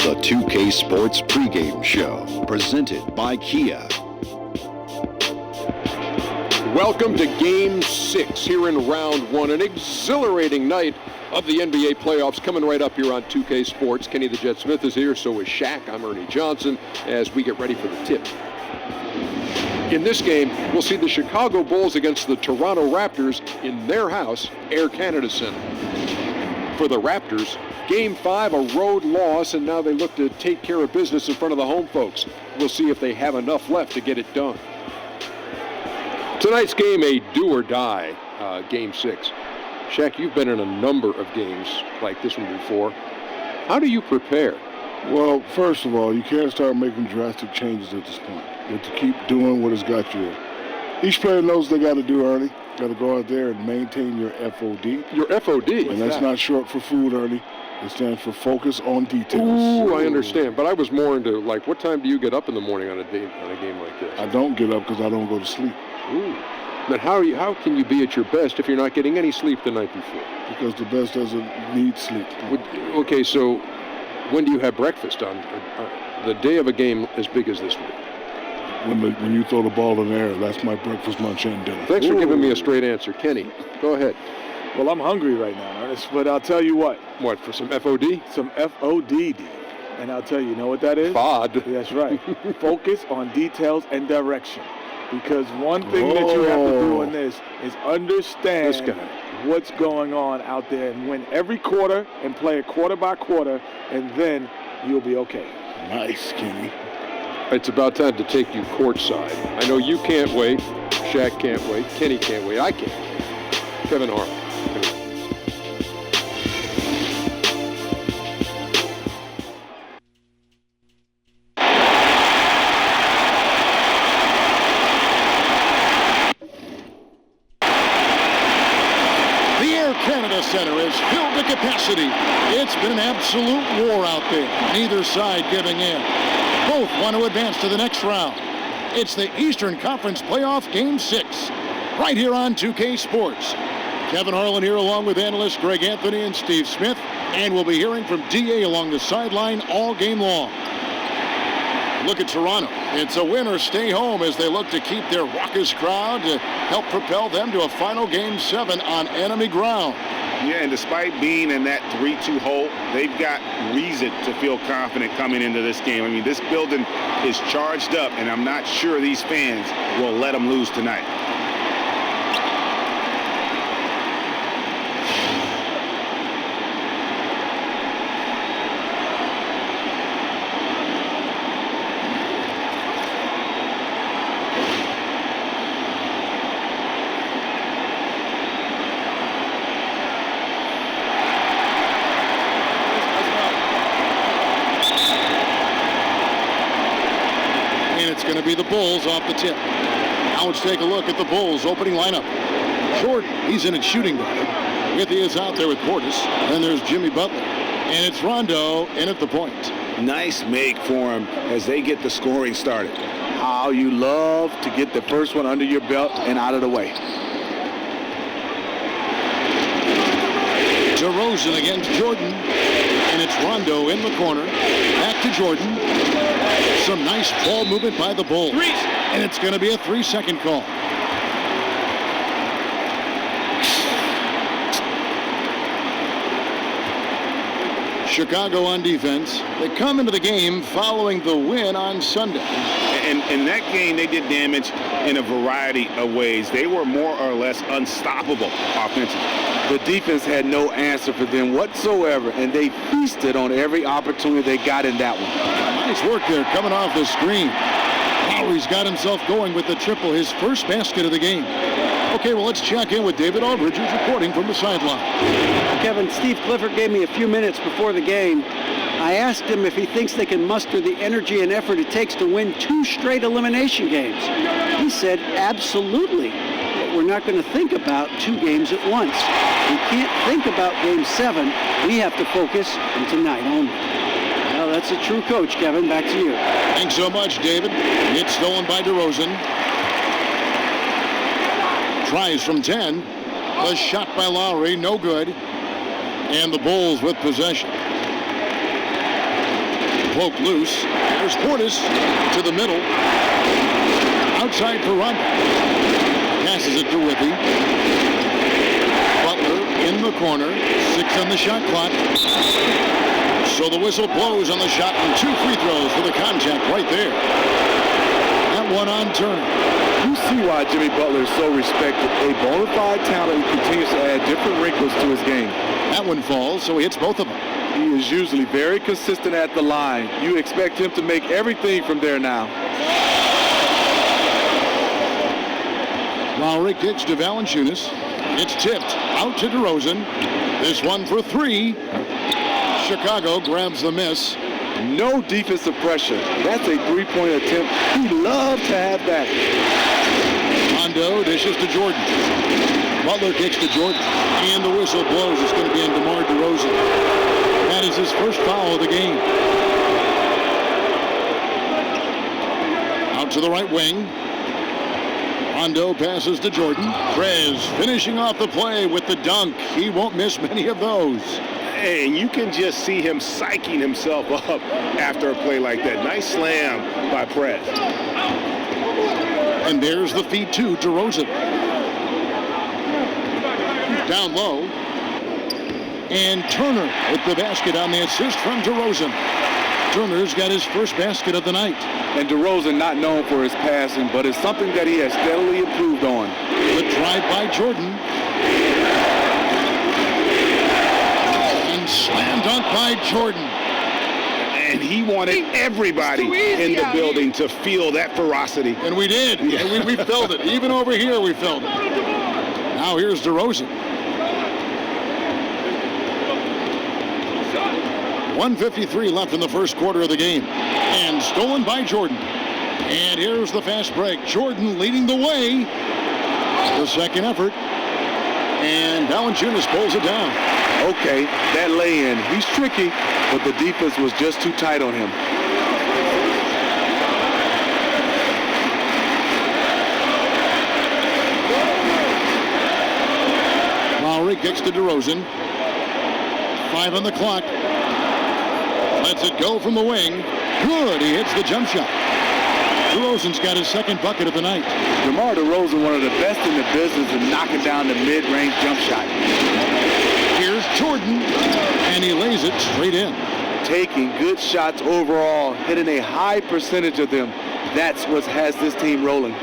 The 2K Sports pregame show, presented by Kia. Welcome to Game 6 here in Round 1, an exhilarating night of the NBA playoffs coming right up here on 2K Sports. Kenny the Jet Smith is here, so is Shaq. I'm Ernie Johnson as we get ready for the tip. In this game, we'll see the Chicago Bulls against the Toronto Raptors in their house, Air Canada Center. For the Raptors, Game 5, a road loss, and now they look to take care of business in front of the home folks. We'll see if they have enough left to get it done. Tonight's game, a do-or-die, Game 6. Shaq, you've been in a number of games like this one before. How do you prepare? Well, first of all, you can't start making drastic changes at this point. You have to keep doing what has got you. Each player knows they got to do, Ernie. Got to go out there and maintain your FOD. Your FOD? And that's not short for food, Ernie. It stands for focus on details. Ooh, I understand. But I was more into, like, what time do you get up in the morning on a game like this? I don't get up because I don't go to sleep. Ooh. Then how can you be at your best if you're not getting any sleep the night before? Because the best doesn't need sleep. Okay, so when do you have breakfast on the day of a game as big as this one? When you throw the ball in the air, that's my breakfast, lunch, and dinner. Thanks for giving me a straight answer. Kenny, go ahead. Well, I'm hungry right now, Ernest, but I'll tell you what. What, for some FOD? Some FODD. And I'll tell you know what that is? FOD. That's right. Focus on details and direction. Because one thing that you have to do in this is understand what's going on out there and win every quarter and play it quarter by quarter, and then you'll be okay. Nice, Kenny. It's about time to take you courtside. I know you can't wait. Shaq can't wait. Kenny can't wait. I can't. Kevin Harlan. Canada Center is filled to capacity. It's been an absolute war out there. Neither side giving in. Both want to advance to the next round. It's the Eastern Conference Playoff Game 6, right here on 2K Sports. Kevin Harlan here along with analysts Greg Anthony and Steve Smith, and we'll be hearing from DA along the sideline all game long. Look at Toronto. It's a win or stay home as they look to keep their raucous crowd to help propel them to a final Game 7 on enemy ground. Yeah, and despite being in that 3-2 hole, they've got reason to feel confident coming into this game. I mean, this building is charged up, and I'm not sure these fans will let them lose tonight. Going to be the Bulls off the tip. Now let's take a look at the Bulls opening lineup. Jordan, he's in at shooting guard. With is out there with Portis. Then there's Jimmy Butler. And it's Rondo in at the point. Nice make for him as they get the scoring started. How you love to get the first one under your belt and out of the way. DeRozan against Jordan. And it's Rondo in the corner. Back to Jordan. Some nice ball movement by the Bulls. And it's going to be a 3-second call. Chicago on defense. They come into the game following the win on Sunday. And in that game, they did damage in a variety of ways. They were more or less unstoppable offensively. The defense had no answer for them whatsoever, and they feasted on every opportunity they got in that one. Nice work there coming off the screen. Lowry's got himself going with the triple, his first basket of the game. Okay, well, let's check in with David Aldridge, who's reporting from the sideline. Kevin, Steve Clifford gave me a few minutes before the game. I asked him if he thinks they can muster the energy and effort it takes to win 2 straight elimination games. He said, absolutely. But we're not going to think about 2 games at once. We can't think about Game 7. We have to focus on tonight only. Well, that's a true coach, Kevin. Back to you. Thanks so much, David. It's stolen by DeRozan. Tries from 10. The shot by Lowry, no good. And the Bulls with possession. Poked loose. There's Portis to the middle. Outside for Rondo. Passes it to Whippy. Butler in the corner. 6 on the shot clock. So the whistle blows on the shot and 2 free throws for the contact right there. That one on Turner. You see why Jimmy Butler is so respected. A bona fide talent who continues to add different wrinkles to his game. That one falls, so he hits both of them. He is usually very consistent at the line. You expect him to make everything from there now. Lowry kicks to Valanciunas. It's tipped out to DeRozan. This one for 3. Chicago grabs the miss. No defensive pressure. That's a 3-point attempt. He loves to have that. Rondo dishes to Jordan. Butler kicks to Jordan. And the whistle blows. It's going to be on DeMar DeRozan. That is his first foul of the game. Out to the right wing. Rondo passes to Jordan. Prez finishing off the play with the dunk. He won't miss many of those. And you can just see him psyching himself up after a play like that. Nice slam by Prez. And there's the feed to DeRozan. Down low. And Turner with the basket on the assist from DeRozan. Turner's got his first basket of the night. And DeRozan not known for his passing, but it's something that he has steadily improved on. The drive by Jordan. And slam dunk by Jordan. And he wanted everybody in the building to feel that ferocity. And we did. Yeah. And we felt it. Even over here we felt it. Now here's DeRozan. 1:53 left in the first quarter of the game. And stolen by Jordan. And here's the fast break. Jordan leading the way. The second effort. And Valanciunas pulls it down. Okay, that lay-in. He's tricky, but the defense was just too tight on him. Lowry kicks to DeRozan. 5 on the clock. Lets it go from the wing. Good. He hits the jump shot. DeRozan's got his second bucket of the night. DeMar DeRozan, one of the best in the business in knocking down the mid-range jump shot. Here's Jordan, and he lays it straight in. Taking good shots overall, hitting a high percentage of them. That's what has this team rolling.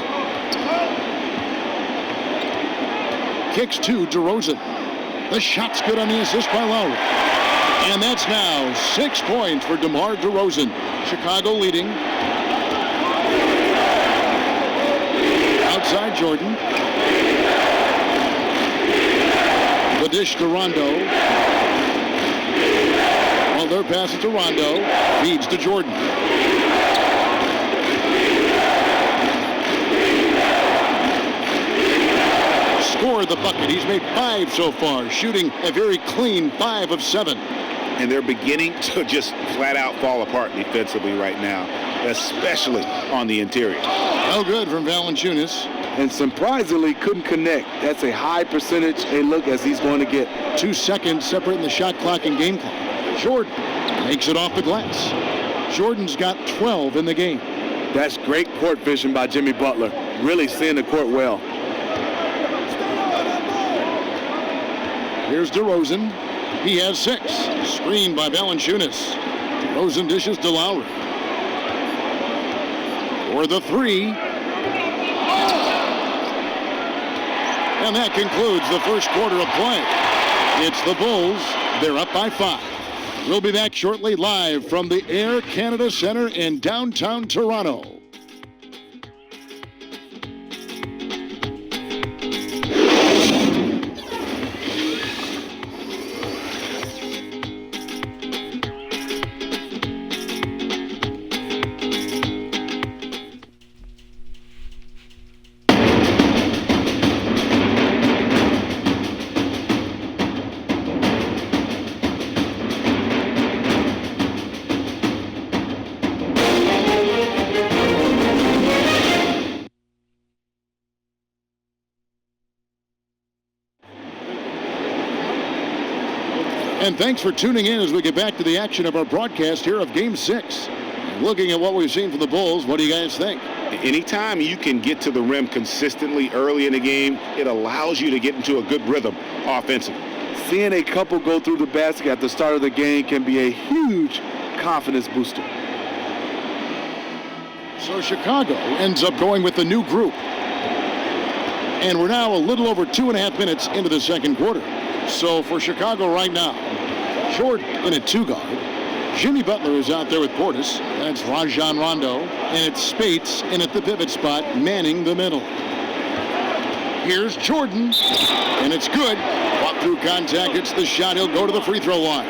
Kicks to DeRozan. The shot's good on the assist by Lowry. And that's now 6 points for DeMar DeRozan. Chicago leading. Outside Jordan. The dish to Rondo. Butler passes to Rondo. Feeds to Jordan. Scored the bucket. He's made 5 so far, shooting a very clean 5 of 7. And they're beginning to just flat out fall apart defensively right now, especially on the interior. No good from Valanciunas. And surprisingly couldn't connect. That's a high percentage a look as he's going to get. 2 seconds separating the shot clock and game clock. Jordan makes it off the glass. Jordan's got 12 in the game. That's great court vision by Jimmy Butler. Really seeing the court well. Here's DeRozan. He has 6. Screened by Valanciunas. DeRozan dishes to Lowry. For the 3. And that concludes the first quarter of play. It's the Bulls. They're up by 5. We'll be back shortly live from the Air Canada Center in downtown Toronto. And thanks for tuning in as we get back to the action of our broadcast here of Game 6. Looking at what we've seen from the Bulls, what do you guys think? Anytime you can get to the rim consistently early in the game, it allows you to get into a good rhythm offensively. Seeing a couple go through the basket at the start of the game can be a huge confidence booster. So Chicago ends up going with the new group. And we're now a little over 2.5 minutes into the second quarter. So for Chicago right now, Jordan in at 2-guard. Jimmy Butler is out there with Portis. That's Rajon Rondo. And it's Spates in at the pivot spot, manning the middle. Here's Jordan. And it's good. Walk through contact, hits the shot. He'll go to the free throw line.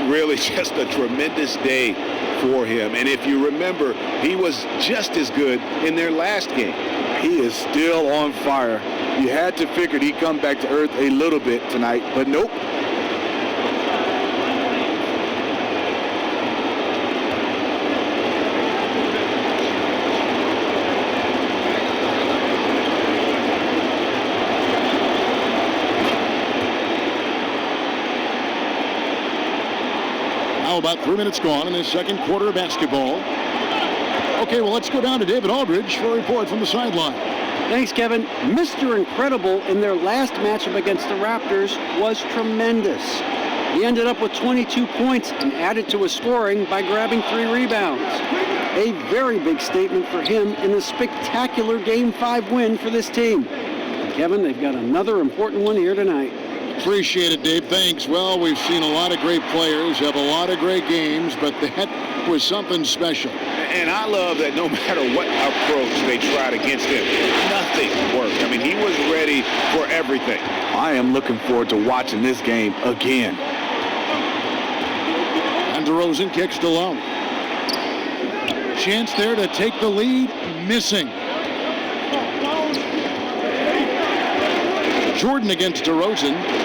Really just a tremendous day for him. And if you remember, he was just as good in their last game. He is still on fire. You had to figure he'd come back to earth a little bit tonight, but nope. Now about 3 minutes gone in this second quarter of basketball. Okay, well, let's go down to David Aldridge for a report from the sideline. Thanks, Kevin. Mr. Incredible in their last matchup against the Raptors was tremendous. He ended up with 22 points and added to his scoring by grabbing 3 rebounds. A very big statement for him in the spectacular Game 5 win for this team. And Kevin, they've got another important one here tonight. Appreciate it, Dave. Thanks. Well, we've seen a lot of great players have a lot of great games, but that was something special. And I love that no matter what approach they tried against him, nothing worked. I mean, he was ready for everything. I am looking forward to watching this game again. And DeRozan kicks to Lowry. Chance there to take the lead, missing. Jordan against DeRozan.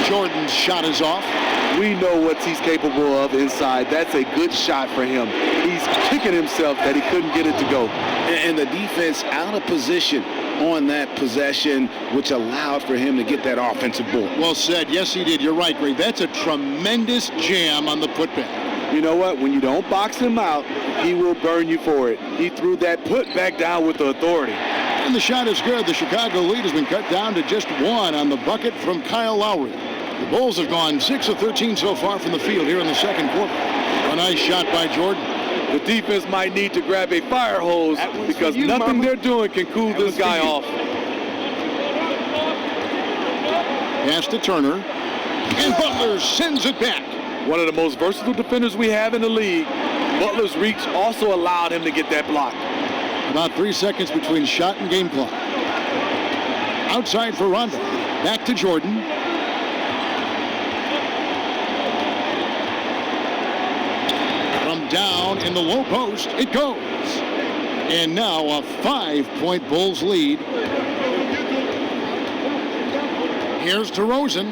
Jordan's shot is off. We know what he's capable of inside. That's a good shot for him. He's kicking himself that he couldn't get it to go. And the defense out of position on that possession, which allowed for him to get that offensive board. Well said. Yes, he did. You're right, Greg. That's a tremendous jam on the putback. You know what? When you don't box him out, he will burn you for it. He threw that putback down with the authority. And the shot is good. The Chicago lead has been cut down to just 1 on the bucket from Kyle Lowry. The Bulls have gone 6 of 13 so far from the field here in the second quarter. A nice shot by Jordan. The defense might need to grab a fire hose because nothing they're doing can cool this guy off. Pass to Turner. And Butler sends it back. One of the most versatile defenders we have in the league. Butler's reach also allowed him to get that block. About 3 seconds between shot and game clock. Outside for Rondo. Back to Jordan. From down in the low post, it goes. And now a 5-point Bulls lead. Here's DeRozan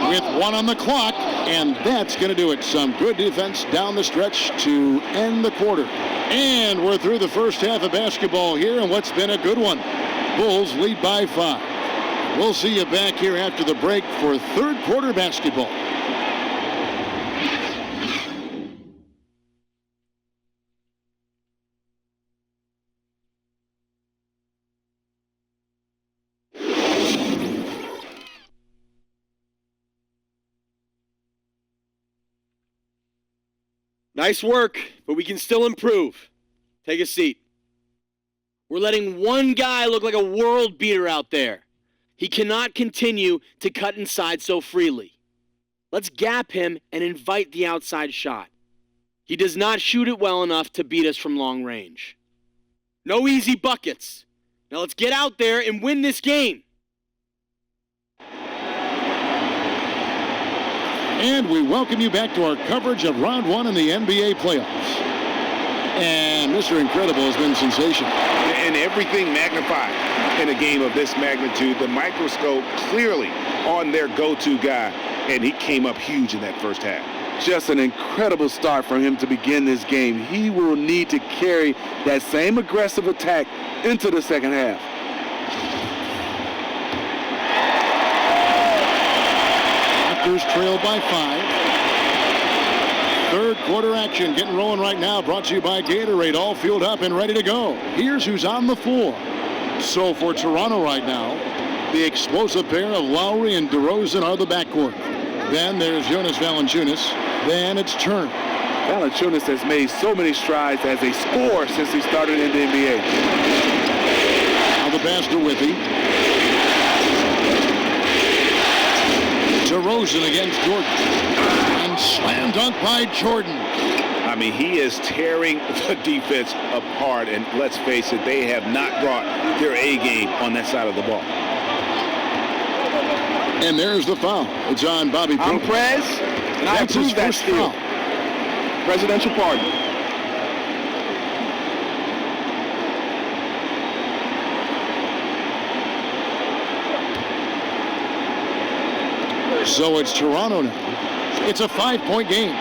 with 1 on the clock, and that's going to do it. Some good defense down the stretch to end the quarter. And we're through the first half of basketball here, and what's been a good one. Bulls lead by 5. We'll see you back here after the break for third quarter basketball. Nice work, but we can still improve. Take a seat. We're letting one guy look like a world beater out there. He cannot continue to cut inside so freely. Let's gap him and invite the outside shot. He does not shoot it well enough to beat us from long range. No easy buckets. Now let's get out there and win this game. And we welcome you back to our coverage of round 1 in the NBA playoffs. And Mr. Incredible has been sensational. And everything magnified in a game of this magnitude. The microscope clearly on their go-to guy, and he came up huge in that first half. Just an incredible start for him to begin this game. He will need to carry that same aggressive attack into the second half. Raptors trail by 5. Third quarter action getting rolling right now, brought to you by Gatorade, all fueled up and ready to go. Here's who's on the floor. So for Toronto right now, the explosive pair of Lowry and DeRozan are the backcourt. Then there's Jonas Valanciunas. Then it's Turner. Valanciunas has made so many strides as a scorer since he started in the NBA. Now the pass to Withy. DeRozan against Jordan. And slam dunk by Jordan. I mean, he is tearing the defense apart, and let's face it, they have not brought their A game on that side of the ball. And there's the foul. It's on Bobby I'm Portis. Prez, and I approve that steal. Presidential pardon. So it's Toronto now. It's a 5-point game.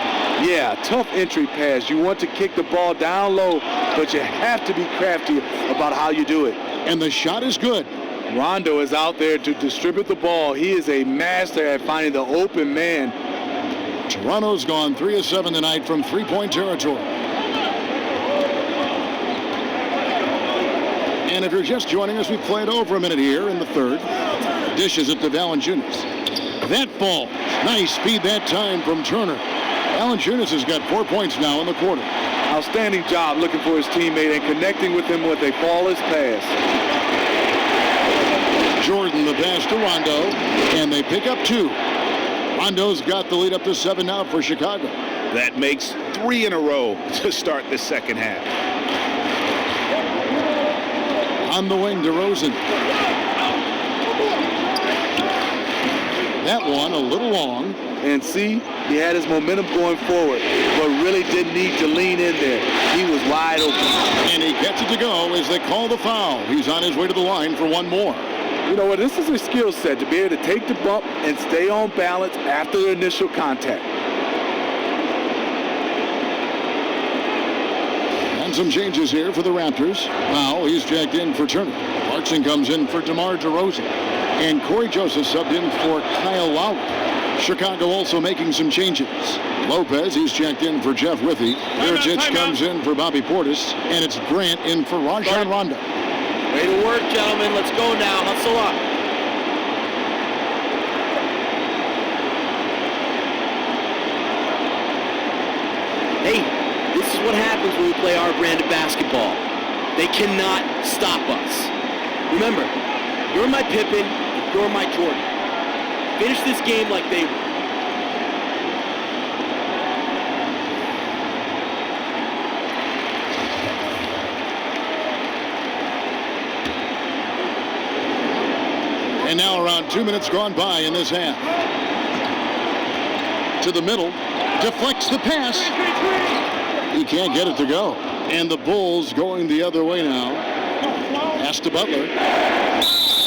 Yeah, tough entry pass. You want to kick the ball down low, but you have to be crafty about how you do it. And the shot is good. Rondo is out there to distribute the ball. He is a master at finding the open man. Toronto's gone 3 of 7 tonight from three-point territory. And if you're just joining us, we played over a minute here in the third. Dishes it to Valanciunas. That ball, nice speed that time from Turner. Valanciunas has got 4 points now in the quarter. Outstanding job looking for his teammate and connecting with him with a flawless pass. Jordan the pass to Rondo, and they pick up 2. Rondo's got the lead up to 7 now for Chicago. That makes 3 in a row to start the second half. On the wing, DeRozan. That one a little long. And see, he had his momentum going forward, but really didn't need to lean in there. He was wide open. And he gets it to go as they call the foul. He's on his way to the line for one more. You know what, this is a skill set to be able to take the bump and stay on balance after the initial contact. And some changes here for the Raptors. Now he's jacked in for Turner. Clarkson comes in for DeMar DeRozan. And Corey Joseph subbed in for Kyle Lowry. Chicago also making some changes. Lopez, he's checked in for Jeff Withy. Mirotic comes in for Bobby Portis. And it's Grant in for Rajon Rondo. Way to work, gentlemen. Let's go now. Hustle up. Hey, this is what happens when we play our brand of basketball. They cannot stop us. Remember, you're my Pippen, you're my Jordan. Finish this game like they were. And now around 2 minutes gone by in this half. To the middle. Deflects the pass. He can't get it to go. And the Bulls going the other way now. Pass to Butler.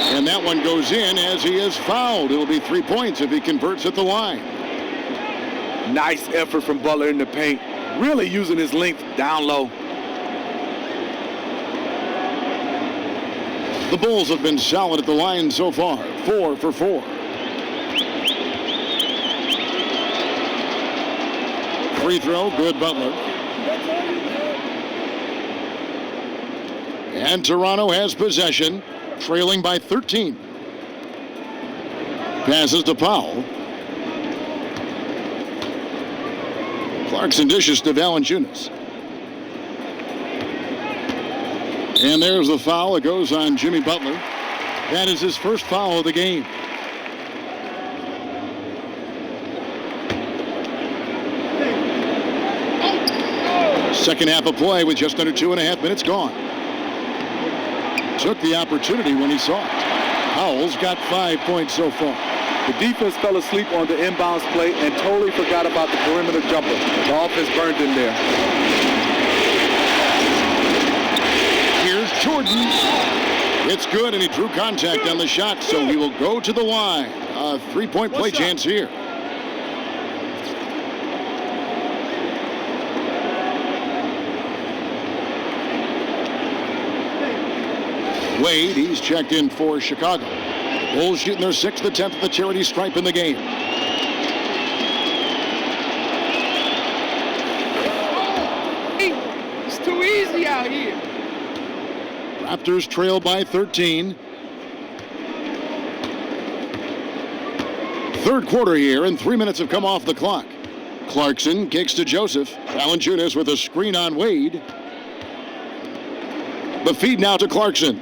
And that one goes in as he is fouled. It'll be 3 points if he converts at the line. Nice effort from Butler in the paint. Really using his length down low. The Bulls have been solid at the line so far. 4 for 4. Free throw, good Butler. And Toronto has possession, trailing by 13. Passes to Powell. Clarkson dishes to Valanciunas. And there's the foul. It goes on Jimmy Butler. That is his first foul of the game. Second half of play with just under 2.5 minutes gone. Took the opportunity when he saw it. Powell's got 5 points so far. The defense fell asleep on the inbounds play and totally forgot about the perimeter jumper. The offense burned in there. Here's Jordan. It's good, and he drew contact on the shot, so he will go to the line. A 3-point play chance here. Wade, he's checked in for Chicago. The Bulls shooting their 6th attempt at the charity stripe in the game. It's too easy out here. Raptors trail by 13. Third quarter here, and 3 minutes have come off the clock. Clarkson kicks to Joseph. Valanciunas with a screen on Wade. The feed now to Clarkson.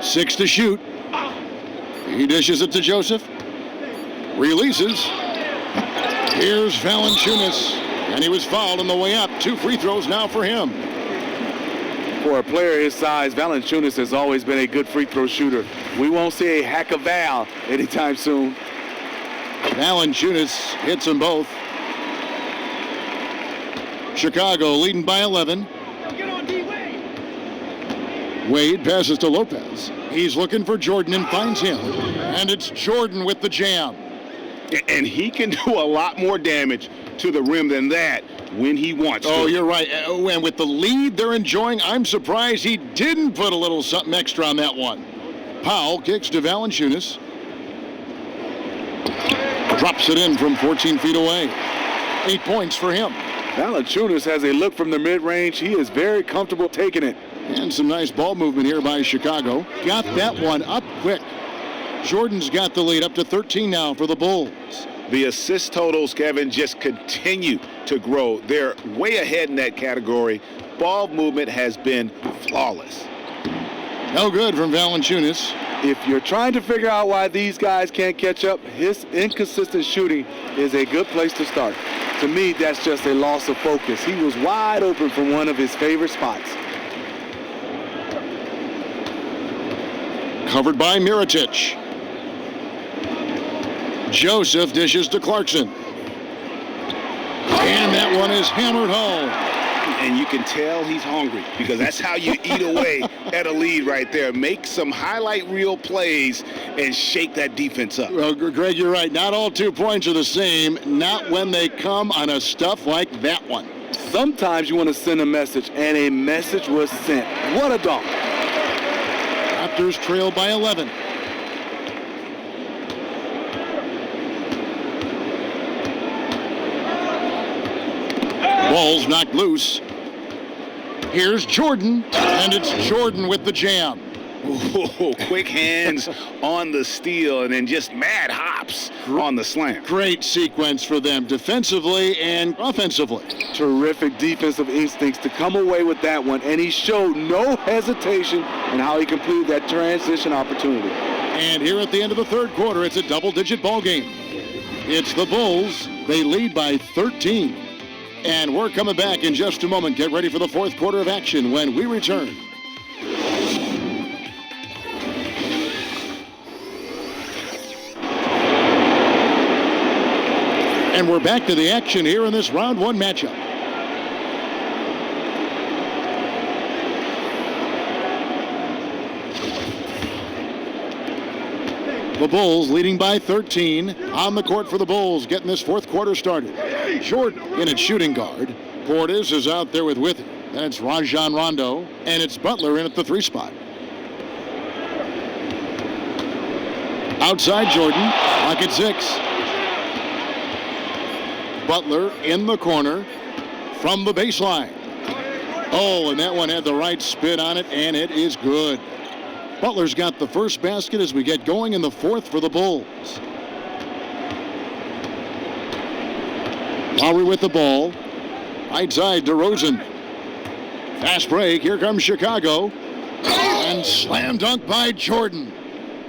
6 to shoot. He dishes it to Joseph. Releases. Here's Valanciunas. And he was fouled on the way up. 2 free throws now for him. For a player his size, Valanciunas has always been a good free throw shooter. We won't see a hack of Val anytime soon. Valanciunas hits them both. Chicago leading by 11. Wade passes to Lopez. He's looking for Jordan and finds him. And it's Jordan with the jam. And he can do a lot more damage to the rim than that when he wants to. Oh, you're right. And with the lead they're enjoying, I'm surprised he didn't put a little something extra on that one. Powell kicks to Valanciunas. Drops it in from 14 feet away. 8 points for him. Valanciunas has a look from the mid-range. He is very comfortable taking it. And some nice ball movement here by Chicago. Got that one up quick. Jordan's got the lead up to 13 now for the Bulls. The assist totals, Kevin, just continue to grow. They're way ahead in that category. Ball movement has been flawless. No good from Valanciunas. If you're trying to figure out why these guys can't catch up, his inconsistent shooting is a good place to start. To me, that's just a loss of focus. He was wide open from one of his favorite spots. Covered by Mirotic. Joseph dishes to Clarkson. And that one is hammered home. And you can tell he's hungry because that's how you eat away at a lead right there. Make some highlight reel plays and shake that defense up. Well, Greg, you're right. Not all 2 points are the same. Not when they come on a stuff like that one. Sometimes you want to send a message, and a message was sent. What a dunk. Raptors trail by 11. Ball's knocked loose. Here's Jordan, and it's Jordan with the jam. Ooh, quick hands on the steal and then just mad hops on the slam. Great sequence for them defensively and offensively. Terrific defensive instincts to come away with that one, and he showed no hesitation in how he completed that transition opportunity. And here at the end of the third quarter, it's a double-digit ball game. It's the Bulls. They lead by 13. And we're coming back in just a moment. Get ready for the fourth quarter of action when we return. And we're back to the action here in this round one matchup. The Bulls leading by 13. On the court for the Bulls, getting this fourth quarter started. Jordan in at shooting guard. Portis is out there with Withy. Then it's Rajon Rondo. And it's Butler in at the 3 spot. Outside Jordan, lock at 6. Butler in the corner from the baseline. Oh, and that one had the right spin on it, and it is good. Butler's got the first basket as we get going in the fourth for the Bulls. Lowry with the ball. Right side, DeRozan. Fast break. Here comes Chicago. And slam dunk by Jordan.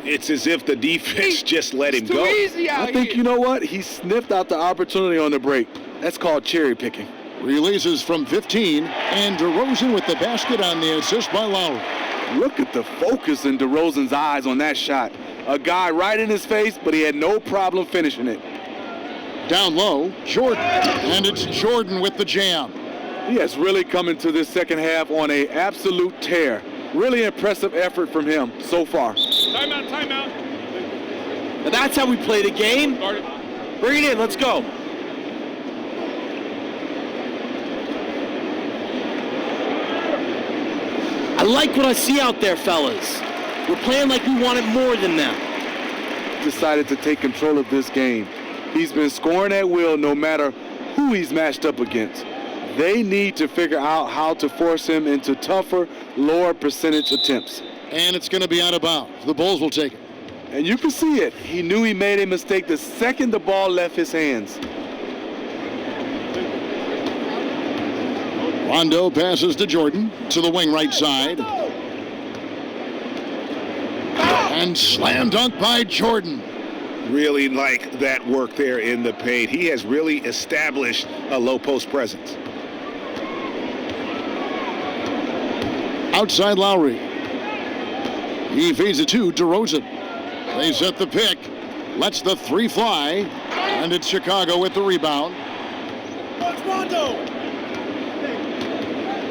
It's as if the defense just let him go. I think, you know what? He sniffed out the opportunity on the break. That's called cherry picking. Releases from 15. And DeRozan with the basket on the assist by Lowry. Look at the focus in DeRozan's eyes on that shot. A guy right in his face, but he had no problem finishing it. Down low, Jordan. And it's Jordan with the jam. He has really come into this second half on an absolute tear. Really impressive effort from him so far. Timeout. Now that's how we play the game. Bring it in, let's go. I like what I see out there, fellas. We're playing like we want it more than them. Decided to take control of this game. He's been scoring at will no matter who he's matched up against. They need to figure out how to force him into tougher, lower percentage attempts. And it's going to be out of bounds. The Bulls will take it. And you can see it. He knew he made a mistake the second the ball left his hands. Rondo passes to Jordan to the wing right side. And slam dunk by Jordan. Really like that work there in the paint. He has really established a low post presence. Outside Lowry. He feeds it to DeRozan. They set the pick. Lets the three fly. And it's Chicago with the rebound.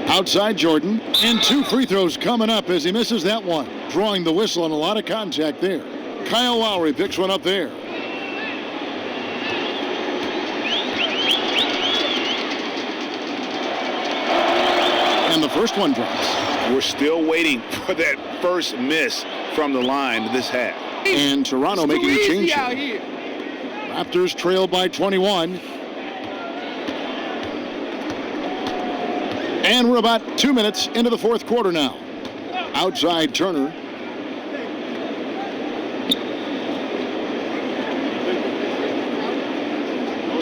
Outside Jordan. And 2 free throws coming up as he misses that one. Drawing the whistle and a lot of contact there. Kyle Lowry picks one up there. And the first one drops. We're still waiting for that first miss from the line this half. And Toronto making a change. Raptors trail by 21. And we're about 2 minutes into the fourth quarter now. Outside Turner.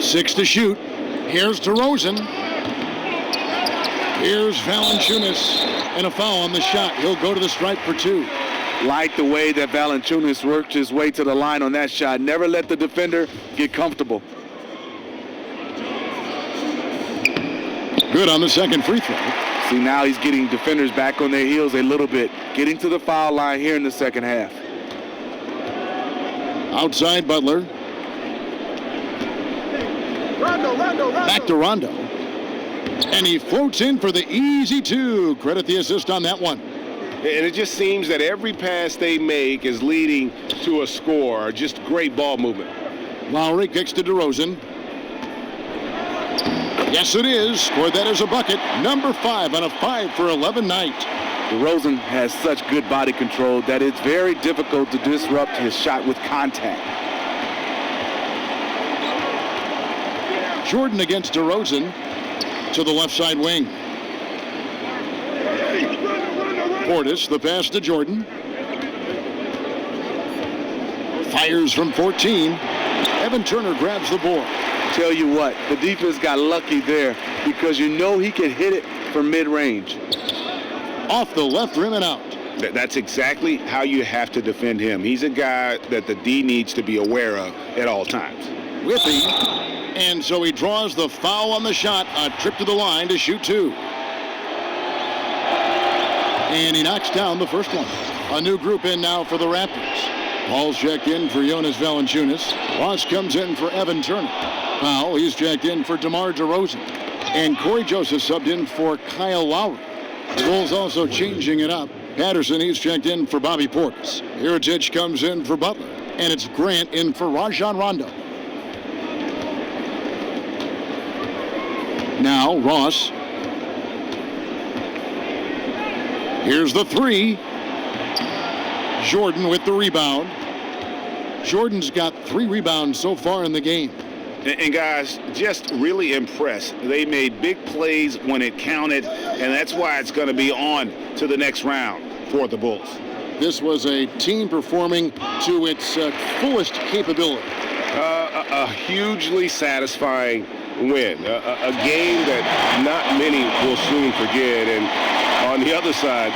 Six to shoot. Here's DeRozan. Here's Valanciunas. And a foul on the shot. He'll go to the stripe for 2. Like the way that Valanciunas worked his way to the line on that shot. Never let the defender get comfortable. Good on the second free throw. See, now he's getting defenders back on their heels a little bit. Getting to the foul line here in the second half. Outside Butler. Back to Rondo. And he floats in for the easy 2. Credit the assist on that one. And it just seems that every pass they make is leading to a score. Just great ball movement. Lowry kicks to DeRozan. Yes, it is. Scored that as a bucket. Number 5 on a 5 for 11 night. DeRozan has such good body control that it's very difficult to disrupt his shot with contact. Jordan against DeRozan to the left side wing. Portis, the pass to Jordan. Fires from 14. Evan Turner grabs the board. Tell you what, the defense got lucky there because you know he can hit it from mid-range. Off the left rim and out. That's exactly how you have to defend him. He's a guy that the D needs to be aware of at all times. Whippy. And so he draws the foul on the shot. A trip to the line to shoot 2. And he knocks down the first one. A new group in now for the Raptors. Paul's checked in for Jonas Valanciunas. Ross comes in for Evan Turner. Powell, he's checked in for DeMar DeRozan. And Corey Joseph subbed in for Kyle Lowry. The Bulls also changing it up. Patterson, he's checked in for Bobby Portis. Iritic comes in for Butler. And it's Grant in for Rajon Rondo. Now Ross. Here's the 3. Jordan with the rebound. Jordan's got 3 rebounds so far in the game. And guys, just really impressed. They made big plays when it counted, and that's why it's going to be on to the next round for the Bulls. This was a team performing to its fullest capability. A hugely satisfying win. A game that not many will soon forget. And on the other side,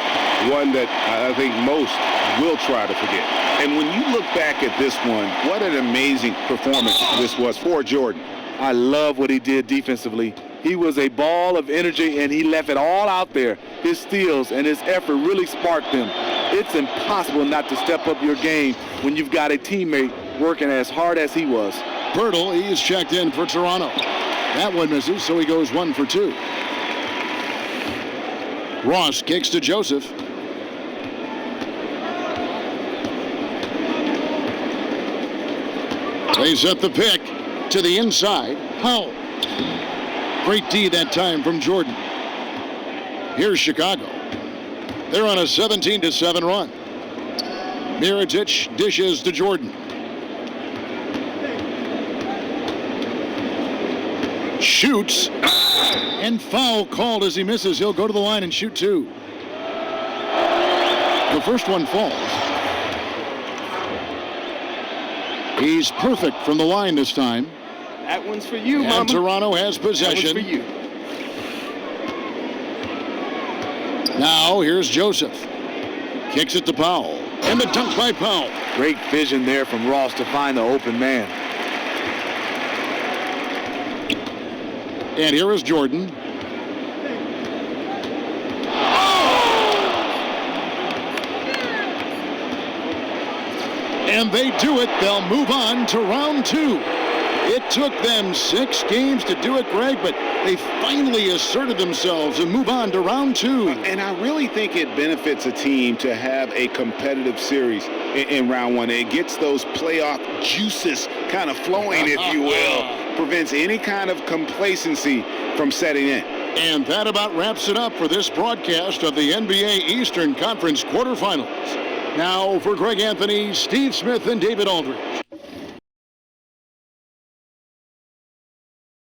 one that I think most will try to forget. And when you look back at this one, what an amazing performance this was for Jordan. I love what he did defensively. He was a ball of energy, and he left it all out there. His steals and his effort really sparked them. It's impossible not to step up your game when you've got a teammate working as hard as he was. Pirtle, he's checked in for Toronto. That one misses, so he goes 1 for 2. Ross kicks to Joseph. They set the pick to the inside. Powell. Great D that time from Jordan. Here's Chicago. They're on a 17-7 run. Mirotic dishes to Jordan. Shoots. And foul called as he misses. He'll go to the line and shoot 2. The first one falls. He's perfect from the line this time. That one's for you, and Mama. Toronto has possession. That one's for you. Now here's Joseph. Kicks it to Powell. And the dunk by Powell. Great vision there from Ross to find the open man. And here is Jordan. And they do it. They'll move on to round 2. It took them 6 games to do it, Greg, but they finally asserted themselves and move on to round 2. And I really think it benefits a team to have a competitive series in round 1. It gets those playoff juices kind of flowing, if you will. Prevents any kind of complacency from setting in. And that about wraps it up for this broadcast of the NBA Eastern Conference quarterfinals. Now for Greg Anthony, Steve Smith, and David Aldridge.